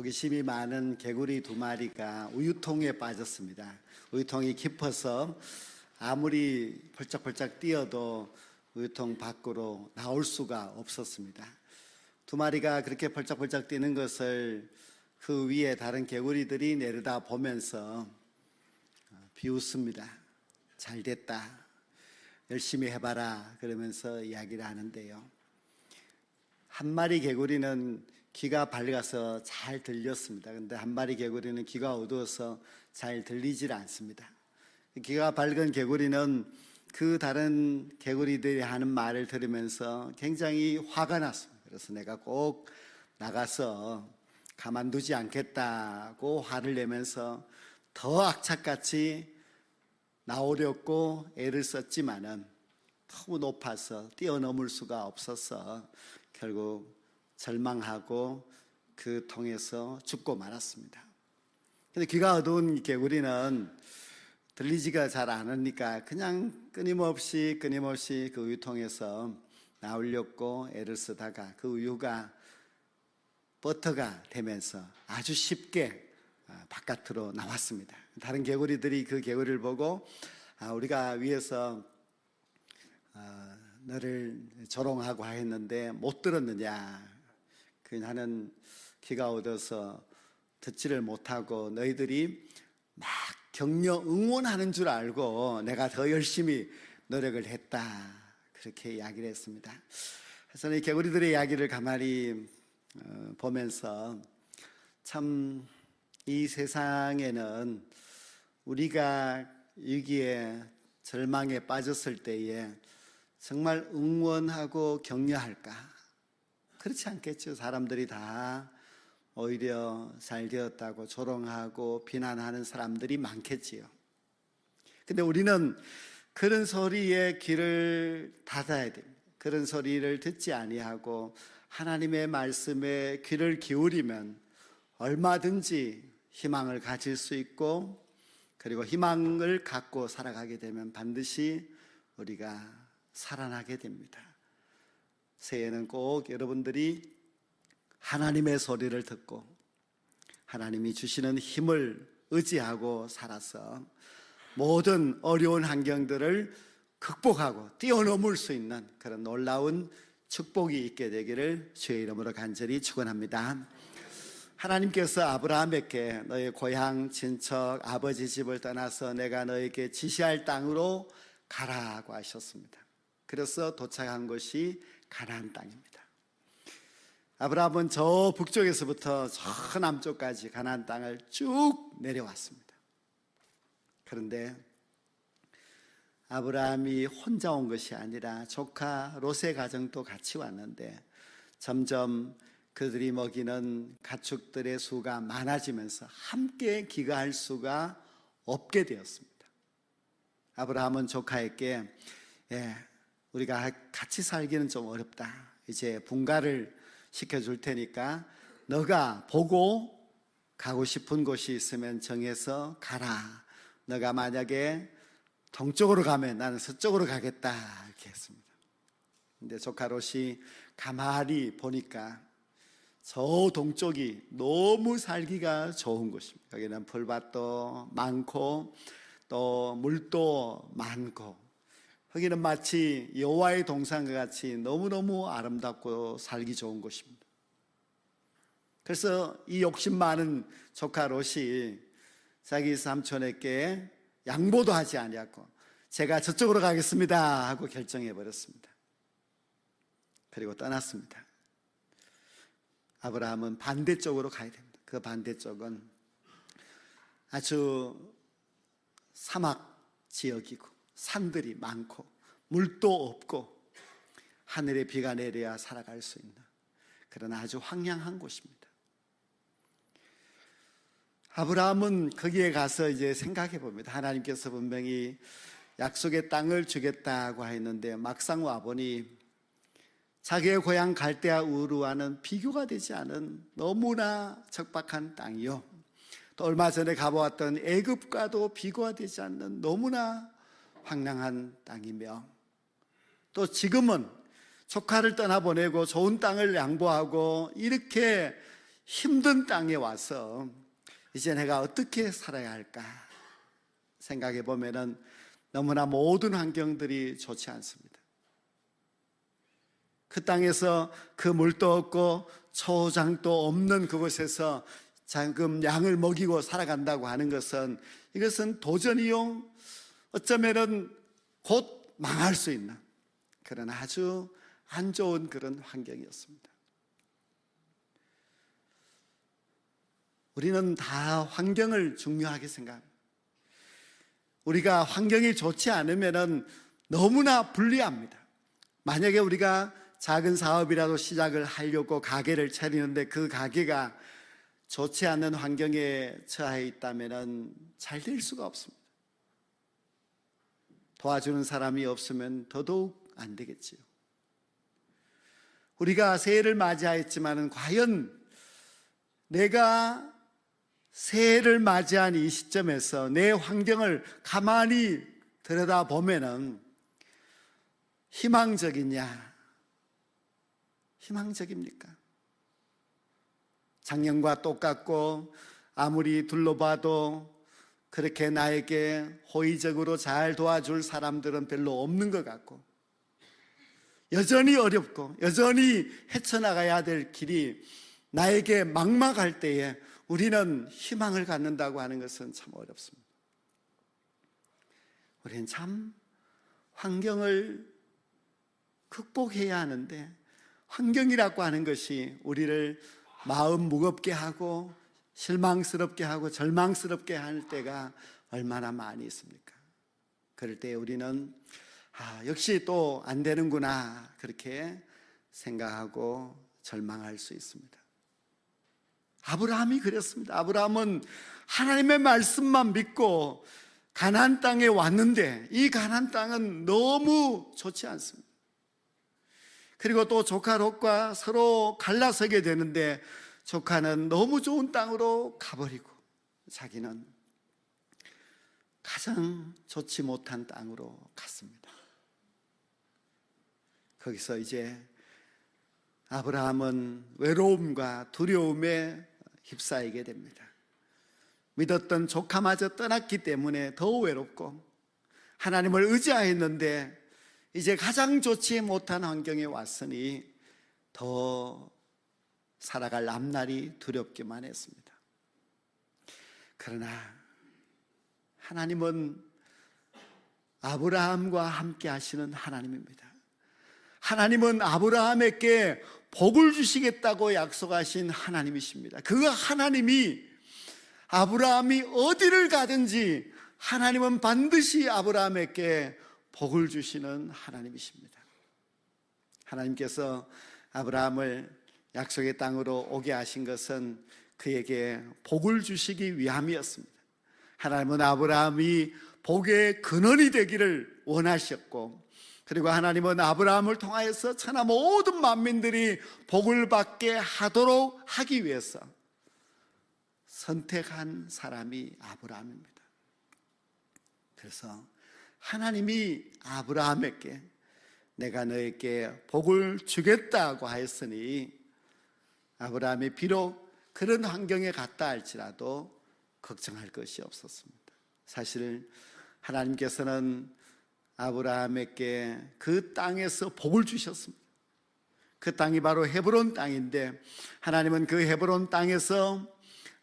호기심이 많은 개구리 두 마리가 우유통에 빠졌습니다. 우유통이 깊어서 아무리 펄쩍펄쩍 뛰어도 우유통 밖으로 나올 수가 없었습니다. 두 마리가 그렇게 펄쩍펄쩍 뛰는 것을 그 위에 다른 개구리들이 내려다 보면서 비웃습니다. 잘 됐다, 열심히 해봐라 그러면서 이야기를 하는데요, 한 마리 개구리는 귀가 밝아서 잘 들렸습니다. 그런데 한 마리 개구리는 귀가 어두워서 잘 들리질 않습니다. 귀가 밝은 개구리는 그 다른 개구리들이 하는 말을 들으면서 굉장히 화가 났습니다. 그래서 내가 꼭 나가서 가만두지 않겠다고 화를 내면서 더 악착같이 나오려고 애를 썼지만은 너무 높아서 뛰어넘을 수가 없어서 결국 절망하고 그 통에서 죽고 말았습니다. 근데 귀가 어두운 개구리는 들리지가 잘 않으니까 그냥 끊임없이 그 우유통에서 나오려고 애를 쓰다가 그 우유가 버터가 되면서 아주 쉽게 바깥으로 나왔습니다. 다른 개구리들이 그 개구리를 보고 우리가 위에서 너를 조롱하고 했는데 못 들었느냐, 나는 귀가 어두워서 듣지를 못하고 너희들이 막 격려 응원하는 줄 알고 내가 더 열심히 노력을 했다, 그렇게 이야기를 했습니다. 그래서 이 개구리들의 이야기를 가만히 보면서 참 이 세상에는 우리가 위기에 절망에 빠졌을 때에 정말 응원하고 격려할까? 그렇지 않겠죠. 사람들이 다 오히려 잘 되었다고 조롱하고 비난하는 사람들이 많겠지요. 근데 우리는 그런 소리에 귀를 닫아야 됩니다. 그런 소리를 듣지 아니하고 하나님의 말씀에 귀를 기울이면 얼마든지 희망을 가질 수 있고, 그리고 희망을 갖고 살아가게 되면 반드시 우리가 살아나게 됩니다. 새해에는 꼭 여러분들이 하나님의 소리를 듣고 하나님이 주시는 힘을 의지하고 살아서 모든 어려운 환경들을 극복하고 뛰어넘을 수 있는 그런 놀라운 축복이 있게 되기를 주의 이름으로 간절히 축원합니다. 하나님께서 아브라함에게 너의 고향 친척 아버지 집을 떠나서 내가 너에게 지시할 땅으로 가라고 하셨습니다. 그래서 도착한 곳이 가나안 땅입니다. 아브라함은 저 북쪽에서부터 저 남쪽까지 가나안 땅을 쭉 내려왔습니다. 그런데 아브라함이 혼자 온 것이 아니라 조카 롯의 가정도 같이 왔는데 점점 그들이 먹이는 가축들의 수가 많아지면서 함께 귀가할 수가 없게 되었습니다. 아브라함은 조카에게 우리가 같이 살기는 좀 어렵다, 이제 분가를 시켜줄 테니까 너가 보고 가고 싶은 곳이 있으면 정해서 가라, 너가 만약에 동쪽으로 가면 나는 서쪽으로 가겠다, 이렇게 했습니다. 근데 조카 롯이 가만히 보니까 저 동쪽이 너무 살기가 좋은 곳입니다. 여기는 풀밭도 많고 또 물도 많고 여기는 마치 여호와의 동산과 같이 너무너무 아름답고 살기 좋은 곳입니다. 그래서 이 욕심 많은 조카 롯이 자기 삼촌에게 양보도 하지 아니하고 제가 저쪽으로 가겠습니다 하고 결정해 버렸습니다. 그리고 떠났습니다. 아브라함은 반대쪽으로 가야 됩니다. 그 반대쪽은 아주 사막 지역이고 산들이 많고 물도 없고 하늘에 비가 내려야 살아갈 수 있는 그런 아주 황량한 곳입니다. 아브라함은 거기에 가서 이제 생각해 봅니다. 하나님께서 분명히 약속의 땅을 주겠다고 했는데 막상 와보니 자기의 고향 갈대아 우르와는 비교가 되지 않은 너무나 척박한 땅이요, 또 얼마 전에 가보았던 애굽과도 비교가 되지 않는 너무나 황량한 땅이며, 또 지금은 조카를 떠나보내고 좋은 땅을 양보하고 이렇게 힘든 땅에 와서 이제 내가 어떻게 살아야 할까 생각해 보면은 너무나 모든 환경들이 좋지 않습니다. 그 땅에서 그 물도 없고 초장도 없는 그곳에서 지금 양을 먹이고 살아간다고 하는 것은, 이것은 도전이요 어쩌면은 곧 망할 수 있는 그런 아주 안 좋은 그런 환경이었습니다. 우리는 다 환경을 중요하게 생각합니다. 우리가 환경이 좋지 않으면 너무나 불리합니다. 만약에 우리가 작은 사업이라도 시작을 하려고 가게를 차리는데 그 가게가 좋지 않은 환경에 처해 있다면 잘 될 수가 없습니다. 도와주는 사람이 없으면 더더욱 안 되겠지요. 우리가 새해를 맞이하였지만 과연 내가 새해를 맞이한 이 시점에서 내 환경을 가만히 들여다보면 희망적이냐? 희망적입니까? 작년과 똑같고 아무리 둘러봐도 그렇게 나에게 호의적으로 잘 도와줄 사람들은 별로 없는 것 같고, 여전히 어렵고 여전히 헤쳐나가야 될 길이 나에게 막막할 때에 우리는 희망을 갖는다고 하는 것은 참 어렵습니다. 우리는 참 환경을 극복해야 하는데, 환경이라고 하는 것이 우리를 마음 무겁게 하고 실망스럽게 하고 절망스럽게 할 때가 얼마나 많이 있습니까? 그럴 때 우리는 역시 또 안 되는구나 그렇게 생각하고 절망할 수 있습니다. 아브라함이 그랬습니다. 아브라함은 하나님의 말씀만 믿고 가나안 땅에 왔는데 이 가나안 땅은 너무 좋지 않습니다. 그리고 또 조카 롯과 서로 갈라서게 되는데 조카는 너무 좋은 땅으로 가버리고 자기는 가장 좋지 못한 땅으로 갔습니다. 거기서 이제 아브라함은 외로움과 두려움에 휩싸이게 됩니다. 믿었던 조카마저 떠났기 때문에 더 외롭고, 하나님을 의지하였는데 이제 가장 좋지 못한 환경에 왔으니 더 살아갈 앞날이 두렵기만 했습니다. 그러나 하나님은 아브라함과 함께 하시는 하나님입니다. 하나님은 아브라함에게 복을 주시겠다고 약속하신 하나님이십니다. 그 하나님이 아브라함이 어디를 가든지 하나님은 반드시 아브라함에게 복을 주시는 하나님이십니다. 하나님께서 아브라함을 약속의 땅으로 오게 하신 것은 그에게 복을 주시기 위함이었습니다. 하나님은 아브라함이 복의 근원이 되기를 원하셨고, 그리고 하나님은 아브라함을 통하여서 천하 모든 만민들이 복을 받게 하도록 하기 위해서 선택한 사람이 아브라함입니다. 그래서 하나님이 아브라함에게 내가 너에게 복을 주겠다고 하였으니 아브라함이 비록 그런 환경에 갔다 할지라도 걱정할 것이 없었습니다. 사실 하나님께서는 아브라함에게 그 땅에서 복을 주셨습니다. 그 땅이 바로 헤브론 땅인데, 하나님은 그 헤브론 땅에서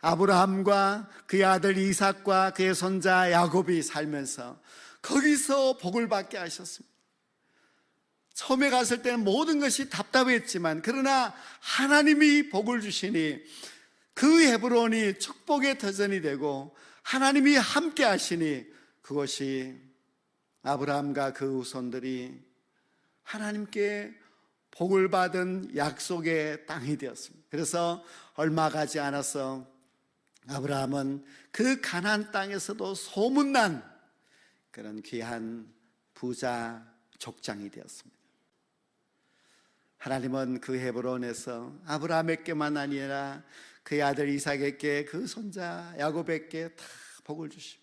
아브라함과 그의 아들 이삭과 그의 손자 야곱이 살면서 거기서 복을 받게 하셨습니다. 처음에 갔을 때는 모든 것이 답답했지만, 그러나 하나님이 복을 주시니 그 헤브론이 축복의 터전이 되고 하나님이 함께 하시니 그것이 아브라함과 그 후손들이 하나님께 복을 받은 약속의 땅이 되었습니다. 그래서 얼마 가지 않아서 아브라함은 그 가나안 땅에서도 소문난 그런 귀한 부자 족장이 되었습니다. 하나님은 그 헤브론에서 아브라함에게만 아니라 그의 아들 이삭에게, 그 손자 야곱에게 다 복을 주시고,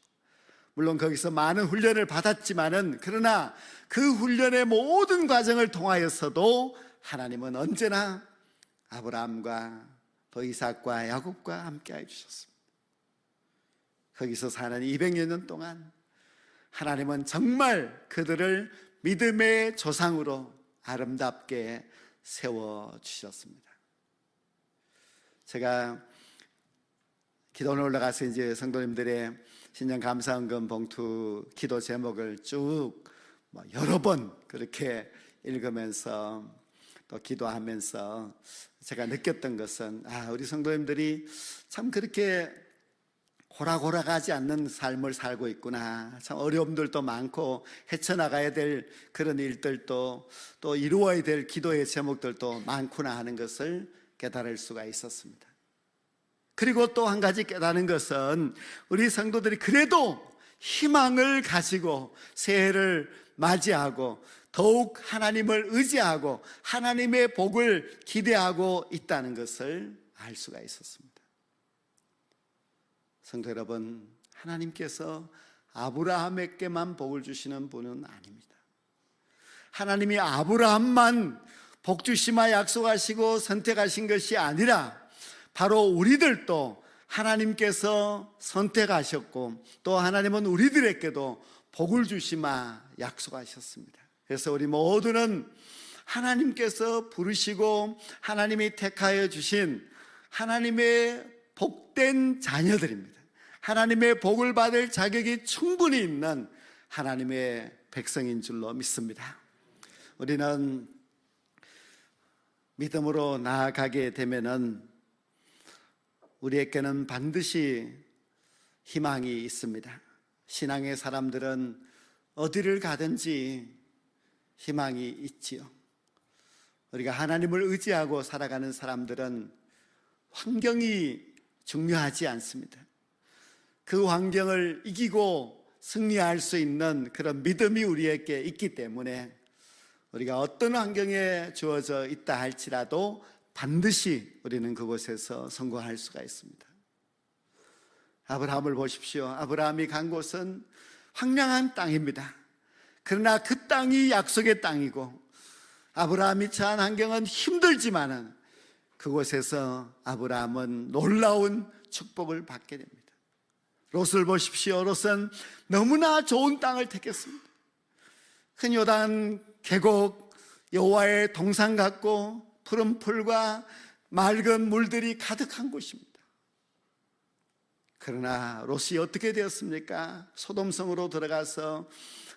물론 거기서 많은 훈련을 받았지만은, 그러나 그 훈련의 모든 과정을 통하여서도 하나님은 언제나 아브라함과 또 이삭과 야곱과 함께 해주셨습니다. 거기서 사는 200여 년 동안 하나님은 정말 그들을 믿음의 조상으로 아름답게 세워주셨습니다. 제가 기도원에 올라가서 이제 성도님들의 신년 감사헌금 봉투 기도 제목을 쭉 여러 번 그렇게 읽으면서 또 기도하면서 제가 느꼈던 것은 우리 성도님들이 참 그렇게 호락호락하지 않는 삶을 살고 있구나. 참 어려움들도 많고 헤쳐나가야 될 그런 일들도 또 이루어야 될 기도의 제목들도 많구나 하는 것을 깨달을 수가 있었습니다. 그리고 또 한 가지 깨닫는 것은 우리 성도들이 그래도 희망을 가지고 새해를 맞이하고 더욱 하나님을 의지하고 하나님의 복을 기대하고 있다는 것을 알 수가 있었습니다. 성도 여러분, 하나님께서 아브라함에게만 복을 주시는 분은 아닙니다. 하나님이 아브라함만 복 주시마 약속하시고 선택하신 것이 아니라 바로 우리들도 하나님께서 선택하셨고 또 하나님은 우리들에게도 복을 주시마 약속하셨습니다. 그래서 우리 모두는 하나님께서 부르시고 하나님이 택하여 주신 하나님의 복된 자녀들입니다. 하나님의 복을 받을 자격이 충분히 있는 하나님의 백성인 줄로 믿습니다. 우리는 믿음으로 나아가게 되면은 우리에게는 반드시 희망이 있습니다. 신앙의 사람들은 어디를 가든지 희망이 있지요. 우리가 하나님을 의지하고 살아가는 사람들은 환경이 중요하지 않습니다. 그 환경을 이기고 승리할 수 있는 그런 믿음이 우리에게 있기 때문에 우리가 어떤 환경에 주어져 있다 할지라도 반드시 우리는 그곳에서 성공할 수가 있습니다. 아브라함을 보십시오. 아브라함이 간 곳은 황량한 땅입니다. 그러나 그 땅이 약속의 땅이고 아브라함이 처한 환경은 힘들지만은 그곳에서 아브라함은 놀라운 축복을 받게 됩니다. 롯을 보십시오. 롯은 너무나 좋은 땅을 택했습니다. 큰 요단 계곡, 여호와의 동산 같고 푸른 풀과 맑은 물들이 가득한 곳입니다. 그러나 롯이 어떻게 되었습니까? 소돔성으로 들어가서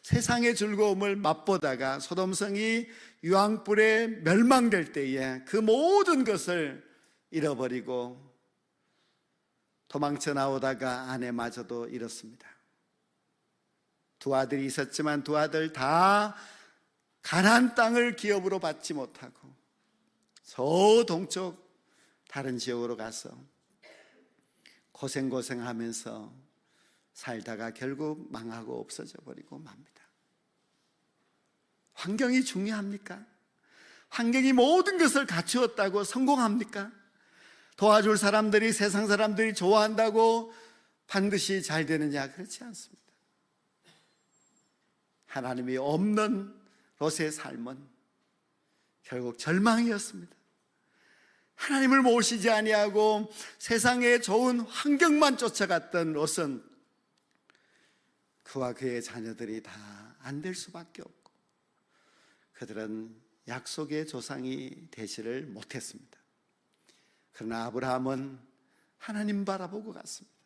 세상의 즐거움을 맛보다가 소돔성이 유황불에 멸망될 때에 그 모든 것을 잃어버리고 도망쳐 나오다가 아내마저도 잃었습니다. 두 아들이 있었지만 두 아들 다 가나안 땅을 기업으로 받지 못하고 저 동쪽 다른 지역으로 가서 고생하면서 살다가 결국 망하고 없어져 버리고 맙니다. 환경이 중요합니까? 환경이 모든 것을 갖추었다고 성공합니까? 도와줄 사람들이 세상 사람들이 좋아한다고 반드시 잘 되느냐? 그렇지 않습니다. 하나님이 없는 롯의 삶은 결국 절망이었습니다. 하나님을 모시지 아니하고 세상의 좋은 환경만 쫓아갔던 롯은 그와 그의 자녀들이 다 안 될 수밖에 없고 그들은 약속의 조상이 되지를 못했습니다. 그러나 아브라함은 하나님 바라보고 갔습니다.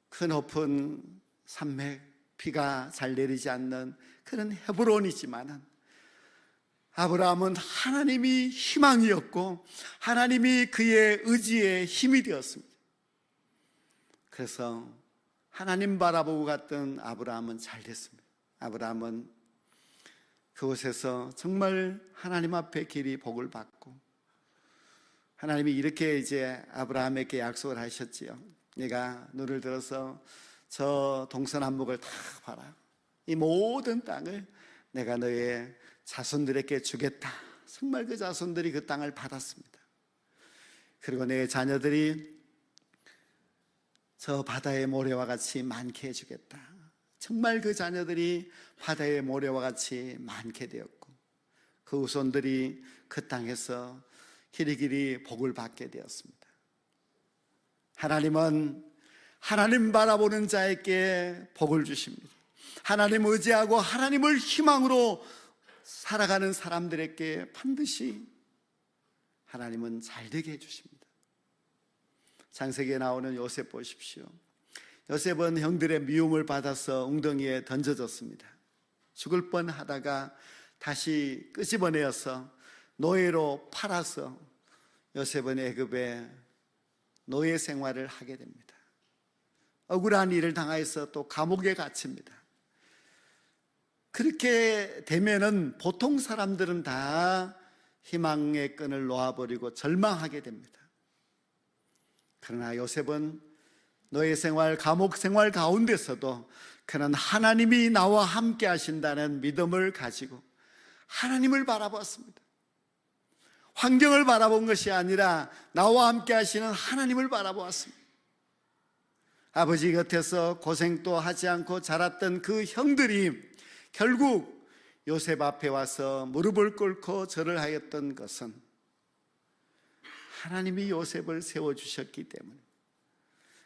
그 높은 산맥, 비가 잘 내리지 않는 그런 헤브론이지만은 아브라함은 하나님이 희망이었고 하나님이 그의 의지의 힘이 되었습니다. 그래서 하나님 바라보고 갔던 아브라함은 잘 됐습니다. 아브라함은 그곳에서 정말 하나님 앞에 길이 복을 받고 하나님이 이렇게 이제 아브라함에게 약속을 하셨지요. 내가 눈을 들어서 저 동서남북을 다 봐라. 이 모든 땅을 내가 너의 자손들에게 주겠다. 정말 그 자손들이 그 땅을 받았습니다. 그리고 내 자녀들이 저 바다의 모래와 같이 많게 해주겠다. 정말 그 자녀들이 바다의 모래와 같이 많게 되었고 그 후손들이 그 땅에서 길이길이 복을 받게 되었습니다. 하나님은 하나님 바라보는 자에게 복을 주십니다. 하나님 의지하고 하나님을 희망으로 살아가는 사람들에게 반드시 하나님은 잘되게 해주십니다. 창세기에 나오는 요셉 보십시오. 요셉은 형들의 미움을 받아서 웅덩이에 던져졌습니다. 죽을 뻔하다가 다시 끄집어내어서 노예로 팔아서 요셉은 애굽에 노예 생활을 하게 됩니다. 억울한 일을 당해서 또 감옥에 갇힙니다. 그렇게 되면은 보통 사람들은 다 희망의 끈을 놓아버리고 절망하게 됩니다. 그러나 요셉은 노예 생활, 감옥 생활 가운데서도 그는 하나님이 나와 함께 하신다는 믿음을 가지고 하나님을 바라보았습니다. 환경을 바라본 것이 아니라 나와 함께 하시는 하나님을 바라보았습니다. 아버지 곁에서 고생도 하지 않고 자랐던 그 형들이 결국 요셉 앞에 와서 무릎을 꿇고 절을 하였던 것은 하나님이 요셉을 세워주셨기 때문에,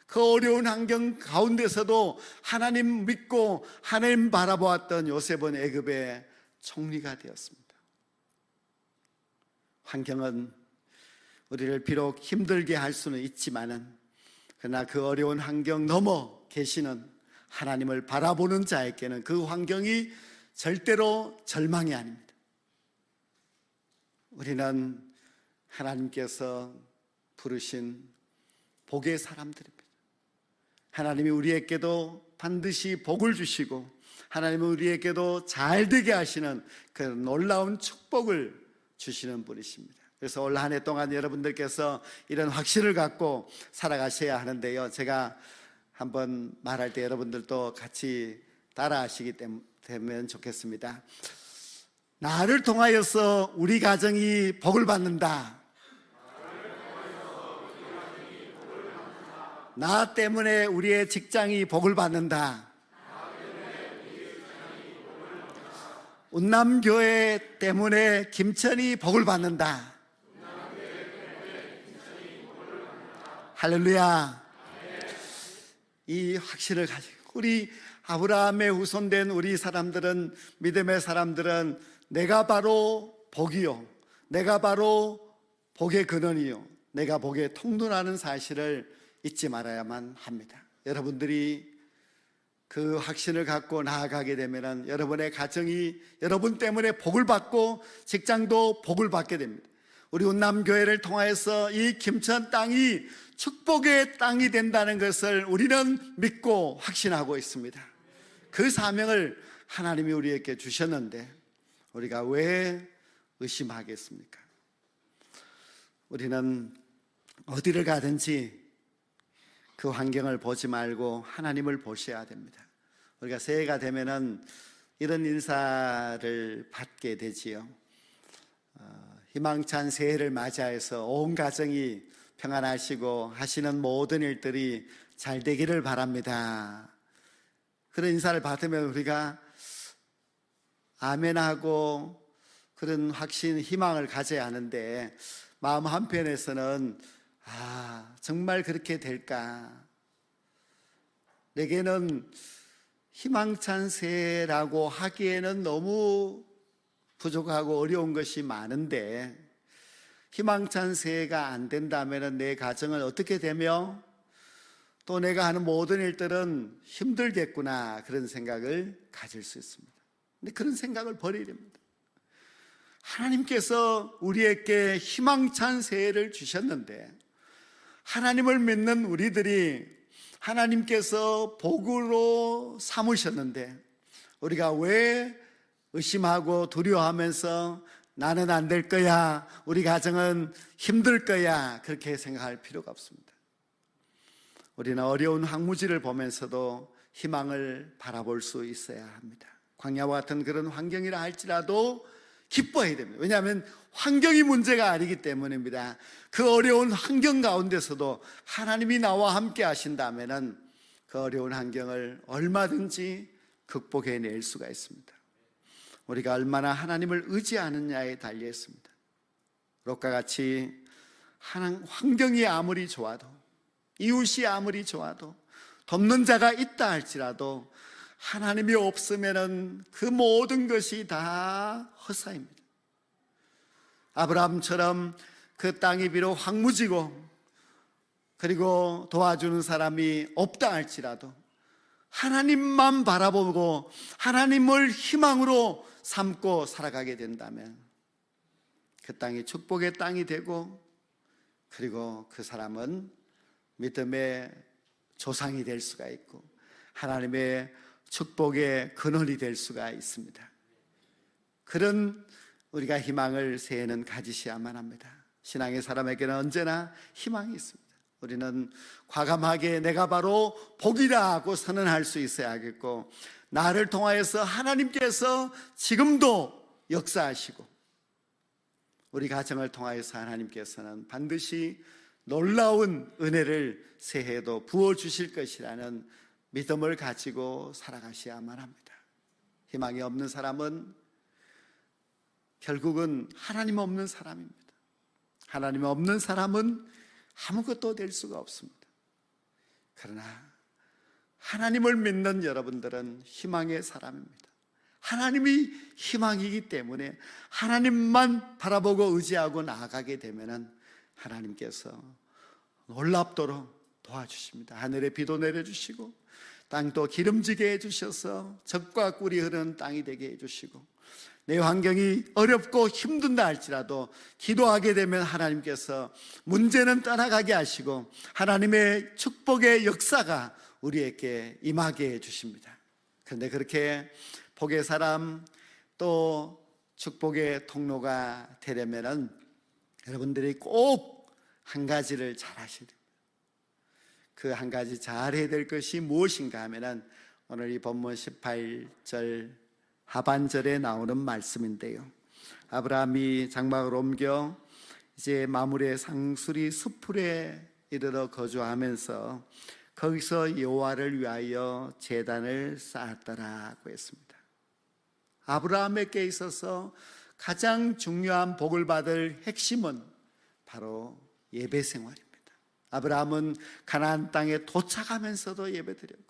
그 어려운 환경 가운데서도 하나님 믿고 하나님 바라보았던 요셉은 애굽의 총리가 되었습니다. 환경은 우리를 비록 힘들게 할 수는 있지만은, 그러나 그 어려운 환경 넘어 계시는 하나님을 바라보는 자에게는 그 환경이 절대로 절망이 아닙니다. 우리는 하나님께서 부르신 복의 사람들입니다. 하나님이 우리에게도 반드시 복을 주시고 하나님은 우리에게도 잘되게 하시는 그 놀라운 축복을 주시는 분이십니다. 그래서 올 한 해 동안 여러분들께서 이런 확신을 갖고 살아가셔야 하는데요, 제가 한번 말할 때 여러분들도 같이 따라하시기 되면 좋겠습니다. 나를 통하여서 우리 가정이 복을 받는다. 나 때문에 우리의 직장이 복을 받는다. 운남교회 때문에 김천이 복을 받는다. 할렐루야. 이 확신을 가지고 우리 아브라함의 후손된 우리 사람들은, 믿음의 사람들은 내가 바로 복이요, 내가 바로 복의 근원이요, 내가 복의 통로라는 사실을 잊지 말아야만 합니다. 여러분들이 그 확신을 갖고 나아가게 되면 여러분의 가정이 여러분 때문에 복을 받고 직장도 복을 받게 됩니다. 우리 운남교회를 통해서 이 김천 땅이 축복의 땅이 된다는 것을 우리는 믿고 확신하고 있습니다. 그 사명을 하나님이 우리에게 주셨는데 우리가 왜 의심하겠습니까? 우리는 어디를 가든지 그 환경을 보지 말고 하나님을 보셔야 됩니다. 우리가 새해가 되면은 이런 인사를 받게 되지요. 희망찬 새해를 맞이해서 온 가정이 평안하시고 하시는 모든 일들이 잘 되기를 바랍니다. 그런 인사를 받으면 우리가 아멘하고 그런 확신, 희망을 가져야 하는데, 마음 한편에서는 정말 그렇게 될까? 내게는 희망찬 새해라고 하기에는 너무 부족하고 어려운 것이 많은데, 희망찬 새해가 안 된다면 내 가정은 어떻게 되며 또 내가 하는 모든 일들은 힘들겠구나, 그런 생각을 가질 수 있습니다. 근데 그런 생각을 버려야 됩니다. 하나님께서 우리에게 희망찬 새해를 주셨는데, 하나님을 믿는 우리들이 하나님께서 복으로 삼으셨는데 우리가 왜 의심하고 두려워하면서 나는 안 될 거야, 우리 가정은 힘들 거야, 그렇게 생각할 필요가 없습니다. 우리는 어려운 황무지를 보면서도 희망을 바라볼 수 있어야 합니다. 광야와 같은 그런 환경이라 할지라도 기뻐해야 됩니다. 왜냐하면 환경이 문제가 아니기 때문입니다. 그 어려운 환경 가운데서도 하나님이 나와 함께 하신다면 그 어려운 환경을 얼마든지 극복해낼 수가 있습니다. 우리가 얼마나 하나님을 의지하느냐에 달려 있습니다. 롯과 같이 환경이 아무리 좋아도, 이웃이 아무리 좋아도, 돕는 자가 있다 할지라도 하나님이 없으면은 그 모든 것이 다 헛사입니다. 아브라함처럼 그 땅이 비록 황무지고 그리고 도와주는 사람이 없다 할지라도 하나님만 바라보고 하나님을 희망으로 삼고 살아가게 된다면 그 땅이 축복의 땅이 되고, 그리고 그 사람은 믿음의 조상이 될 수가 있고 하나님의 축복의 근원이 될 수가 있습니다. 그런 우리가 희망을 새해는 가지셔야만 합니다. 신앙의 사람에게는 언제나 희망이 있습니다. 우리는 과감하게 내가 바로 복이다 하고 선언할 수 있어야겠고, 나를 통하여서 하나님께서 지금도 역사하시고 우리 가정을 통하여서 하나님께서는 반드시 놀라운 은혜를 새해에도 부어주실 것이라는 믿음을 가지고 살아가셔야만 합니다. 희망이 없는 사람은 결국은 하나님 없는 사람입니다. 하나님 없는 사람은 아무것도 될 수가 없습니다. 그러나 하나님을 믿는 여러분들은 희망의 사람입니다. 하나님이 희망이기 때문에 하나님만 바라보고 의지하고 나아가게 되면 하나님께서 놀랍도록 도와주십니다. 하늘에 비도 내려주시고 땅도 기름지게 해주셔서 젖과 꿀이 흐르는 땅이 되게 해주시고, 내 환경이 어렵고 힘든다 할지라도 기도하게 되면 하나님께서 문제는 떠나가게 하시고 하나님의 축복의 역사가 우리에게 임하게 해주십니다. 그런데 그렇게 복의 사람 또 축복의 통로가 되려면 여러분들이 꼭 한 가지를 잘 하셔야 됩니다. 그 한 가지 잘 해야 될 것이 무엇인가 하면 오늘 이 본문 18절 하반절에 나오는 말씀인데요, 아브라함이 장막을 옮겨 이제 마므레 상수리 숲풀에 이르러 거주하면서 거기서 여호와를 위하여 제단을 쌓았더라고 했습니다. 아브라함에게 있어서 가장 중요한 복을 받을 핵심은 바로 예배 생활입니다. 아브라함은 가나안 땅에 도착하면서도 예배드렸고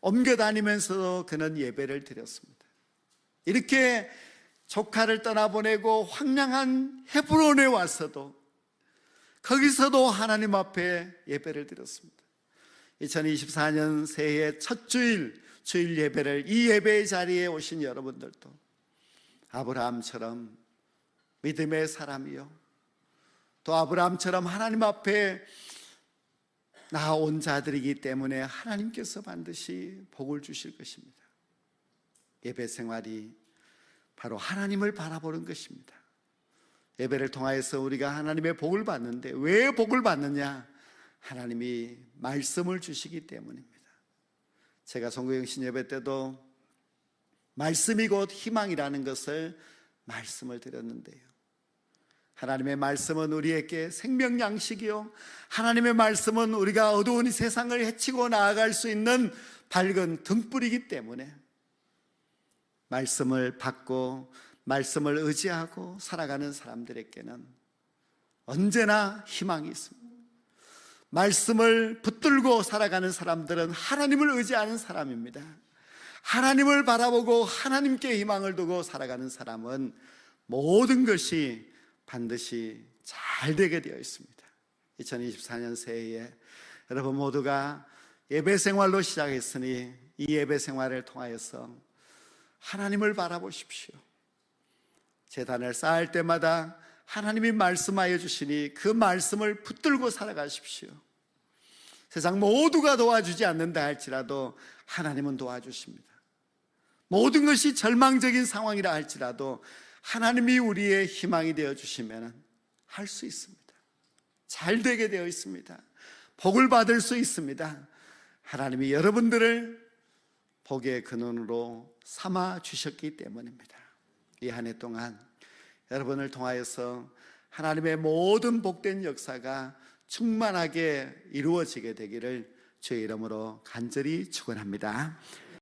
옮겨 다니면서도 그는 예배를 드렸습니다. 이렇게 조카를 떠나보내고 황량한 헤브론에 와서도 거기서도 하나님 앞에 예배를 드렸습니다. 2024년 새해 첫 주일 예배를, 이 예배의 자리에 오신 여러분들도 아브라함처럼 믿음의 사람이요, 또 아브라함처럼 하나님 앞에 나온 자들이기 때문에 하나님께서 반드시 복을 주실 것입니다. 예배 생활이 바로 하나님을 바라보는 것입니다. 예배를 통하여서 우리가 하나님의 복을 받는데, 왜 복을 받느냐? 하나님이 말씀을 주시기 때문입니다. 제가 송구영신 예배 때도 말씀이 곧 희망이라는 것을 말씀을 드렸는데요, 하나님의 말씀은 우리에게 생명 양식이요, 하나님의 말씀은 우리가 어두운 이 세상을 헤치고 나아갈 수 있는 밝은 등불이기 때문에 말씀을 받고 말씀을 의지하고 살아가는 사람들에게는 언제나 희망이 있습니다. 말씀을 붙들고 살아가는 사람들은 하나님을 의지하는 사람입니다. 하나님을 바라보고 하나님께 희망을 두고 살아가는 사람은 모든 것이 반드시 잘 되게 되어 있습니다. 2024년 새해에 여러분 모두가 예배 생활로 시작했으니 이 예배 생활을 통하여서 하나님을 바라보십시오. 제단을 쌓을 때마다 하나님이 말씀하여 주시니 그 말씀을 붙들고 살아가십시오. 세상 모두가 도와주지 않는다 할지라도 하나님은 도와주십니다. 모든 것이 절망적인 상황이라 할지라도 하나님이 우리의 희망이 되어주시면 할 수 있습니다. 잘 되게 되어 있습니다. 복을 받을 수 있습니다. 하나님이 여러분들을 복의 근원으로 삼아 주셨기 때문입니다. 이 한 해 동안 여러분을 통하여서 하나님의 모든 복된 역사가 충만하게 이루어지게 되기를 주의 이름으로 간절히 축원합니다.